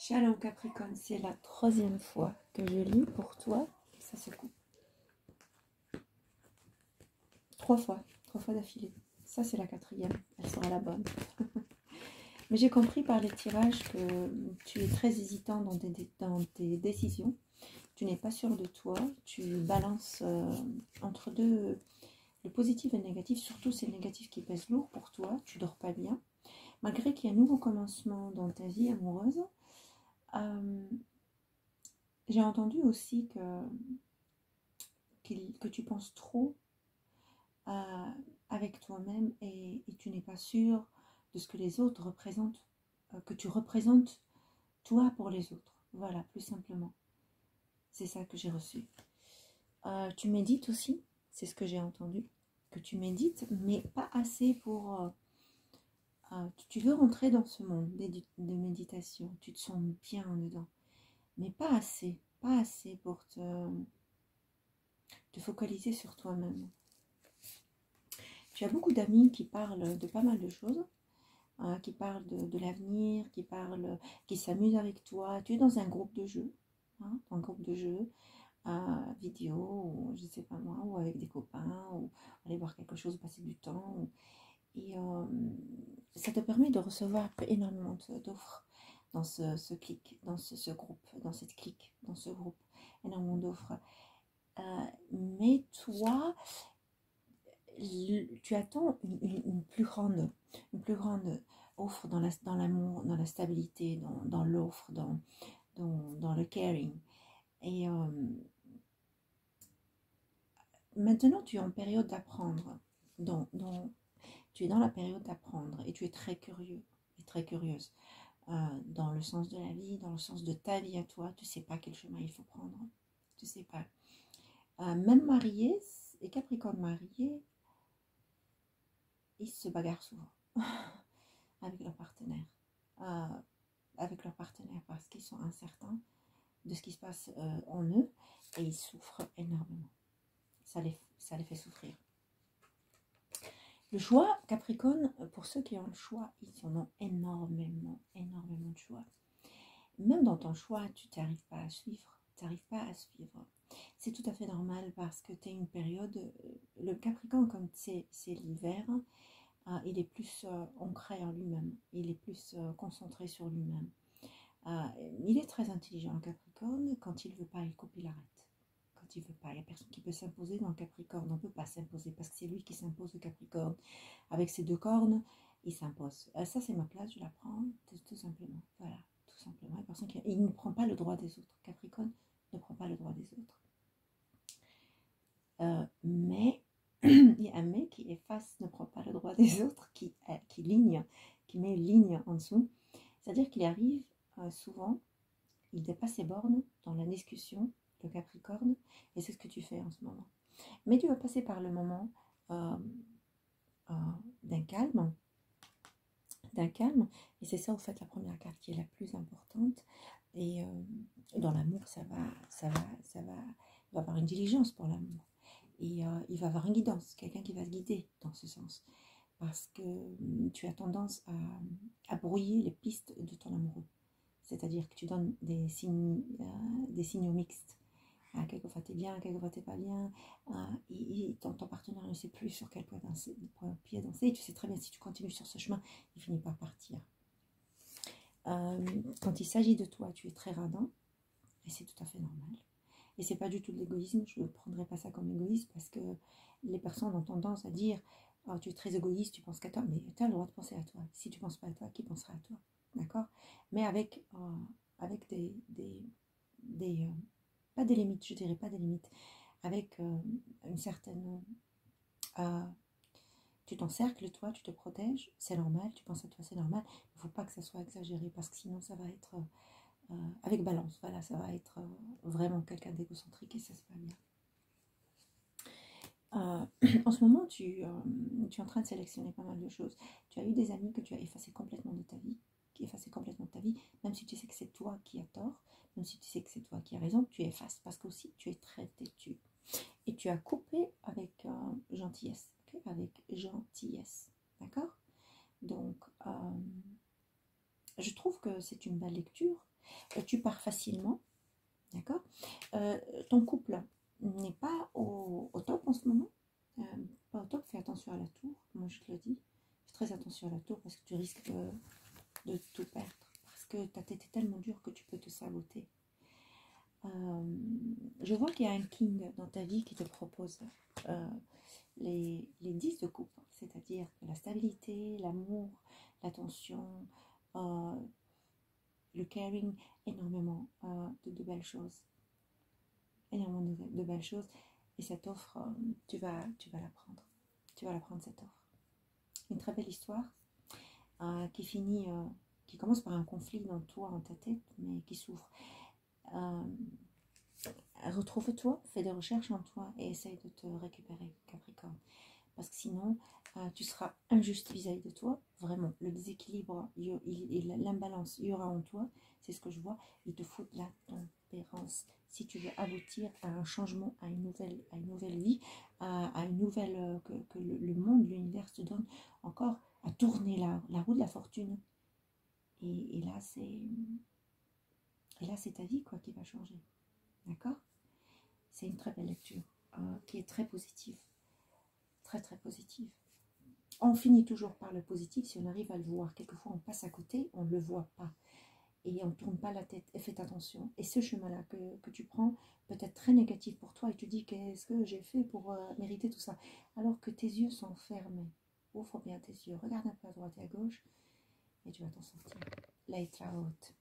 Shalom Capricorne, c'est la troisième fois que je lis pour toi. Ça se coupe. Trois fois d'affilée. Ça, c'est la quatrième. Elle sera la bonne. Mais j'ai compris par les tirages que tu es très hésitant dans tes décisions. Tu n'es pas sûr de toi. Tu balances entre deux, le positif et le négatif. Surtout, c'est le négatif qui pèse lourd pour toi. Tu dors pas bien. Malgré qu'il y a un nouveau commencement dans ta vie amoureuse, j'ai entendu aussi que tu penses trop avec toi-même et tu n'es pas sûr de ce que les autres représentent, que tu représentes toi pour les autres. Voilà, plus simplement. C'est ça que j'ai reçu. Tu médites aussi, c'est ce que j'ai entendu, que tu médites, mais pas assez pour... tu veux rentrer dans ce monde de méditation, tu te sens bien dedans, mais pas assez pour te focaliser sur toi-même. Tu as beaucoup d'amis qui parlent de pas mal de choses, qui parlent de l'avenir, qui s'amusent avec toi. Tu es dans un groupe de jeu, dans un groupe de jeu vidéo, ou je ne sais pas moi, ou avec des copains, ou aller voir quelque chose, passer du temps. Et ça te permet de recevoir énormément d'offres dans ce clic, dans ce groupe, dans cette clique, dans ce groupe, énormément d'offres. Mais toi, tu attends une plus grande offre dans l'amour, dans la stabilité, dans l'offre, dans le caring. Et maintenant, tu es en période d'apprendre. Tu es dans la période d'apprendre et tu es très curieux et très curieuse dans le sens de la vie, dans le sens de ta vie à toi. Tu ne sais pas quel chemin il faut prendre. Tu ne sais pas. Même mariés et Capricorne mariés, ils se bagarrent souvent avec leur partenaire. Parce qu'ils sont incertains de ce qui se passe en eux et ils souffrent énormément. Ça les fait souffrir. Le choix, Capricorne, pour ceux qui ont le choix, ils en ont énormément de choix. Même dans ton choix, tu n'arrives pas à suivre. C'est tout à fait normal parce que tu es une période, le Capricorne, comme c'est l'hiver, il est plus ancré en lui-même, il est plus concentré sur lui-même. Il est très intelligent, le Capricorne. Quand il ne veut pas, il coupe, il arrête. Quand il ne veut pas, il n'y a personne qui peut s'imposer dans le Capricorne. On ne peut pas s'imposer parce que c'est lui qui s'impose, le Capricorne. Avec ses deux cornes, il s'impose. Ça, c'est ma place, je la prends, tout simplement. Voilà, tout simplement. Il ne prend pas le droit des autres. Capricorne ne prend pas le droit des autres. Mais il y a un mec qui efface, ne prend pas le droit des autres, qui met une ligne en dessous. C'est-à-dire qu'il arrive souvent, il dépasse ses bornes dans la discussion, le Capricorne, et c'est ce que tu fais en ce moment. Mais tu vas passer par le moment d'un calme, et c'est ça, au fait, la première carte qui est la plus importante. Et dans l'amour, il va avoir une diligence pour l'amour. Et il va avoir une guidance, quelqu'un qui va te guider dans ce sens. Parce que tu as tendance à brouiller les pistes de ton amoureux. C'est-à-dire que tu donnes des signaux mixtes. Quelquefois tu es bien, quelquefois tu n'es pas bien. Ton partenaire ne sait plus sur quel pied danser. Et tu sais très bien, si tu continues sur ce chemin, il finit par partir. Quand il s'agit de toi, tu es très radin. Et c'est tout à fait normal. Et c'est pas du tout de l'égoïsme. Je ne prendrai pas ça comme égoïsme parce que les personnes ont tendance à dire oh, tu es très égoïste, tu penses qu'à toi. Mais tu as le droit de penser à toi. Si tu ne penses pas à toi, qui pensera à toi? D'accord? Mais avec pas des limites, je dirais pas des limites, avec une certaine... tu t'encercles, toi, tu te protèges, c'est normal, tu penses à toi, c'est normal. Il ne faut pas que ça soit exagéré parce que sinon ça va être... avec balance, voilà, ça va être vraiment quelqu'un d'égocentrique et ça c'est pas bien. En ce moment, tu es en train de sélectionner pas mal de choses. Tu as eu des amis que tu as effacés complètement de ta vie, même si tu sais que c'est toi qui as tort, même si tu sais que c'est toi qui as raison, tu effaces parce qu'aussi tu es très têtu. Et tu as coupé avec gentillesse, okay? Avec gentillesse, d'accord? Donc, Je trouve que c'est une belle lecture. Tu pars facilement, d'accord. Ton couple n'est pas au top en ce moment. Pas au top, fais attention à la tour, moi je te le dis. Fais très attention à la tour parce que tu risques de tout perdre. Parce que ta tête est tellement dure que tu peux te saboter. Je vois qu'il y a un king dans ta vie qui te propose les 10 de coupe, c'est-à-dire la stabilité, l'amour, l'attention, le caring, énormément de belles choses. Énormément de belles choses. Et cette offre, tu vas la prendre. Tu vas la prendre, cette offre. Une très belle histoire qui finit, qui commence par un conflit dans toi, dans ta tête, mais qui s'ouvre. Retrouve-toi, fais des recherches en toi et essaye de te récupérer, Capricorne. Parce que sinon, tu seras injuste vis-à-vis de toi. Vraiment, le déséquilibre et l'imbalance, il y aura en toi. C'est ce que je vois. Il te faut de la tempérance. Si tu veux aboutir à un changement, à une nouvelle vie, à une nouvelle que le monde, l'univers te donne encore à tourner la roue de la fortune. Et là, c'est ta vie quoi qui va changer. D'accord? C'est une très belle lecture qui est très positive. Très très positive. On finit toujours par le positif si on arrive à le voir. Quelquefois on passe à côté, on ne le voit pas. Et on ne tourne pas la tête. Et faites attention. Et ce chemin-là que tu prends peut être très négatif pour toi. Et tu dis qu'est-ce que j'ai fait pour mériter tout ça. Alors que tes yeux sont fermés. Ouvre bien tes yeux. Regarde un peu à droite et à gauche. Et tu vas t'en sortir. Letra haute.